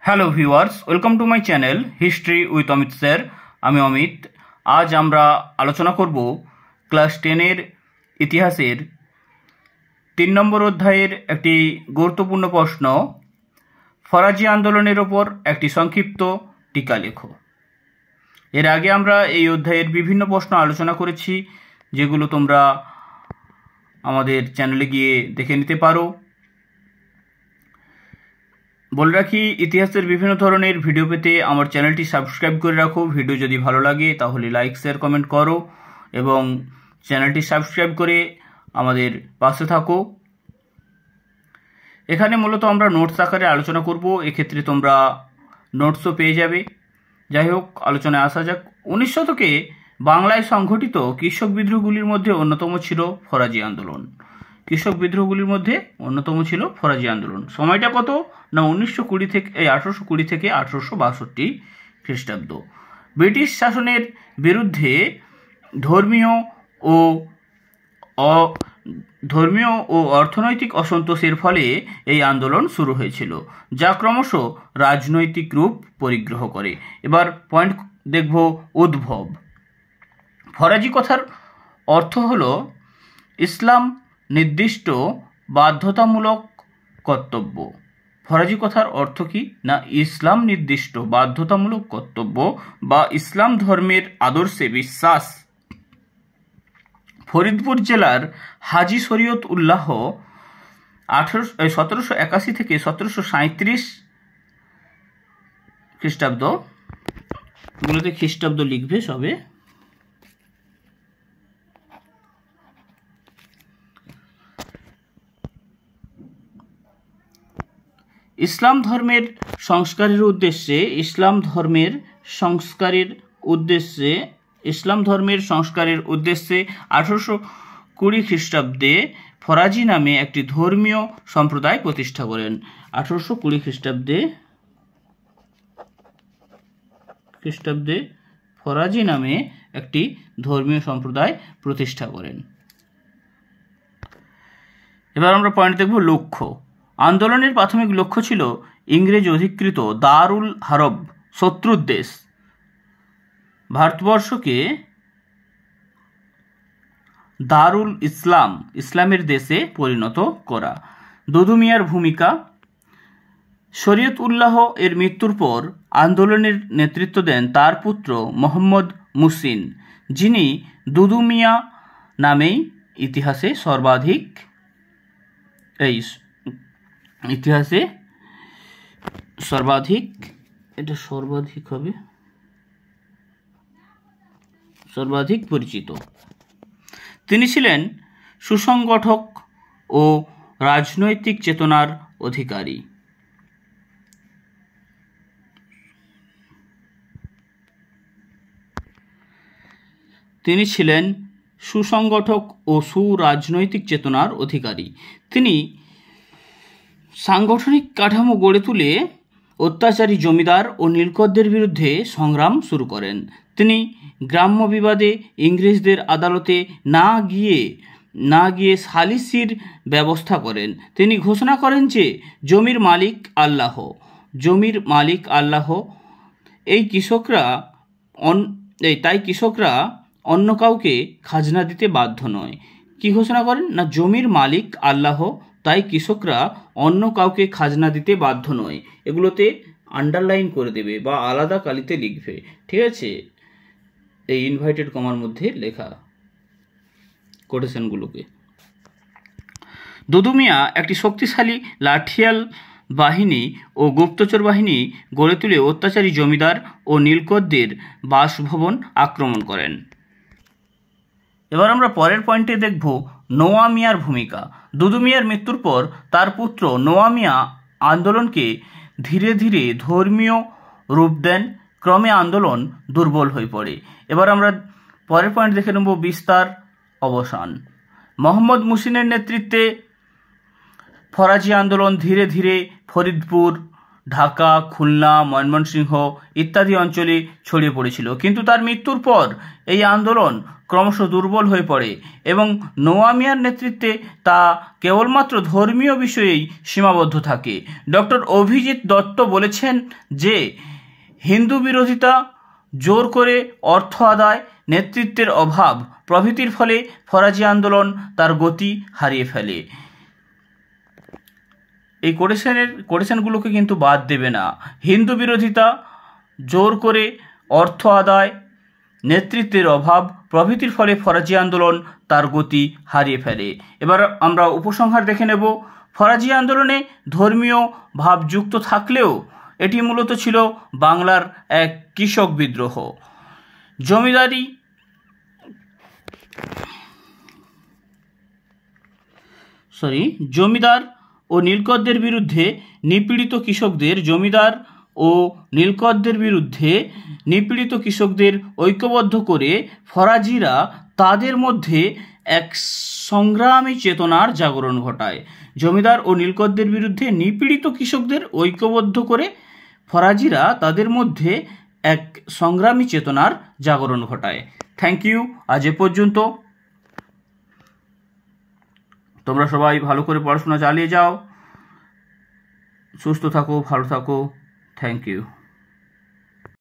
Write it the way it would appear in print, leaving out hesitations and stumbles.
Hello viewers, welcome to my channel history with Amit sir. আমি অমিত। আজ আমরা আলোচনা করব ক্লাস 10-এর ইতিহাসের 3 নম্বর অধ্যায়ের একটি গুরুত্বপূর্ণ প্রশ্ন, ফরাজি আন্দোলনের ওপর একটি সংক্ষিপ্ত টিকা লেখো। এর আগে আমরা এই অধ্যায়ের বিভিন্ন প্রশ্ন আলোচনা করেছি, যেগুলো তোমরা আমাদের চ্যানেলে গিয়ে দেখে নিতে পারো। বলে রাখি, ইতিহাসের বিভিন্ন ধরনের ভিডিও পেতে আমার চ্যানেলটি সাবস্ক্রাইব করে রাখো। ভিডিও যদি ভালো লাগে তাহলে লাইক, শেয়ার, কমেন্ট করো এবং চ্যানেলটি সাবস্ক্রাইব করে আমাদের পাশে থাকো। এখানে মূলত আমরা নোটস আকারে আলোচনা করব, এক্ষেত্রে তোমরা নোটসও পেয়ে যাবে। যাই হোক, আলোচনায় আসা যাক। 19 শতকে বাংলায় সংঘটিত কৃষক বিদ্রোহগুলির মধ্যে অন্যতম ছিল ফরাজি আন্দোলন। কৃষক বিদ্রোহগুলির মধ্যে অন্যতম ছিল ফরাজি আন্দোলন। সময়টা কত না 1820 থেকে 1862 খ্রিস্টাব্দ। ব্রিটিশ শাসনের বিরুদ্ধে ধর্মীয় ও অর্থনৈতিক অসন্তোষের ফলে এই আন্দোলন শুরু হয়েছিল, যা ক্রমশ রাজনৈতিক রূপ পরিগ্রহ করে। এবার পয়েন্ট দেখব। উদ্ভব। ফরাজি কথার অর্থ হল ইসলাম নির্দিষ্ট বাধ্যতামূলক কর্তব্য। ফরাজি কথার অর্থ কি না ইসলাম নির্দিষ্ট বাধ্যতামূলক কর্তব্য বা ইসলাম ধর্মের আদর্শে বিশ্বাস। ফরিদপুর জেলার হাজি শরীয়ত উল্লাহ 1781 থেকে 1737 খ্রিস্টাব্দ, এগুলোতে খ্রিস্টাব্দ লিখবে সবে। ইসলাম ধর্মের সংস্কারের উদ্দেশ্যে 1820 খ্রিস্টাব্দে ফরাজি নামে একটি ধর্মীয় সম্প্রদায় প্রতিষ্ঠা করেন। 1820 খ্রিস্টাব্দে ফরাজি নামে একটি ধর্মীয় সম্প্রদায় প্রতিষ্ঠা করেন। এবার আমরা পয়েন্ট দেখব। লক্ষ্য। আন্দোলনের প্রাথমিক লক্ষ্য ছিল ইংরেজ অধিকৃত দারুল হারব শত্রুর দেশ ভারতবর্ষকে দারুল ইসলামের দেশে পরিণত করা। দুদু মিয়ার ভূমিকা। শরীয়ত উল্লাহ এর মৃত্যুর পর আন্দোলনের নেতৃত্ব দেন তার পুত্র মোহাম্মদ মুহসিন, যিনি দুদু মিয়া নামেই ইতিহাসে সর্বাধিক পরিচিত। তিনি ছিলেন সুসংগঠক ও রাজনৈতিক চেতনার অধিকারী। তিনি সাংগঠনিক কাঠামো গড়ে তুলে অত্যাচারী জমিদার ও নীলকরদের বিরুদ্ধে সংগ্রাম শুরু করেন। তিনি গ্রাম্য বিবাদে ইংরেজদের আদালতে না গিয়ে সালিসির ব্যবস্থা করেন। তিনি ঘোষণা করেন যে জমির মালিক আল্লাহ, তাই কৃষকরা অন্য কাউকে খাজনা দিতে বাধ্য নয়। কি ঘোষণা করেন না জমির মালিক আল্লাহ, তাই কৃষকরা অন্য কাউকে খাজনা দিতে বাধ্য নয়। এগুলোতে আন্ডারলাইন করে দেবে বা আলাদা কালিতে লিখবে, ঠিক আছে? এই ইনভার্টেড কমার মধ্যে লেখা কোটেশনগুলোকে। দুদু মিয়া একটি শক্তিশালী লাঠিয়াল বাহিনী ও গুপ্তচর বাহিনী গড়ে তুলে অত্যাচারী জমিদার ও নীলকরদের বাসভবন আক্রমণ করেন। এবার আমরা পরের পয়েন্টে দেখব নোয়া মিয়ার ভূমিকা। দুদু মিয়ার মৃত্যুর পর তার পুত্র নোয়া মিয়া আন্দোলনকে ধীরে ধীরে ধর্মীয় রূপ দেন। ক্রমে আন্দোলন দুর্বল হয়ে পড়ে। এবার আমরা পরের পয়েন্ট দেখে নেব বিস্তার অবসান। মোহাম্মদ মুহসিনের নেতৃত্বে ফরাজি আন্দোলন ধীরে ধীরে ফরিদপুর, ঢাকা, খুলনা, ময়মনসিংহ ইত্যাদি অঞ্চলে ছড়িয়ে পড়েছিল। কিন্তু তার মৃত্যুর পর এই আন্দোলন ক্রমশ দুর্বল হয়ে পড়ে এবং নোয়া মিয়ার নেতৃত্বে তা কেবলমাত্র ধর্মীয় বিষয়েই সীমাবদ্ধ থাকে। ডক্টর অভিজিৎ দত্ত বলেছেন যে হিন্দু বিরোধিতা, জোর করে অর্থ আদায়, নেতৃত্বের অভাব প্রভৃতির ফলে ফরাজি আন্দোলন তার গতি হারিয়ে ফেলে। এই কোটেশনগুলোকে কিন্তু বাদ দেবে না। হিন্দু বিরোধিতা, জোর করে অর্থ আদায়, নেতৃত্বের অভাব প্রভৃতির ফলে ফরাজি আন্দোলন তার গতি হারিয়ে ফেলে। এবার আমরা উপসংহার দেখে নেব। ফরাজি আন্দোলনে ধর্মীয় ভাব যুক্ত থাকলেও এটি মূলত ছিল বাংলার এক কৃষক বিদ্রোহ। জমিদার ও নীলকরদের বিরুদ্ধে নিপীড়িত কৃষকদের ঐক্যবদ্ধ করে ফরাজিরা তাদের মধ্যে এক সংগ্রামী চেতনার জাগরণ ঘটায়। জমিদার ও নীলকরদের বিরুদ্ধে নিপীড়িত কৃষকদের ঐক্যবদ্ধ করে ফরাজিরা তাদের মধ্যে এক সংগ্রামী চেতনার জাগরণ ঘটায়। Thank you. আজ এ পর্যন্ত। তোমরা সবাই ভালো করে পড়াশোনা চালিয়ে যাও, সুস্থ থাকো, ভালো থাকো। Thank you.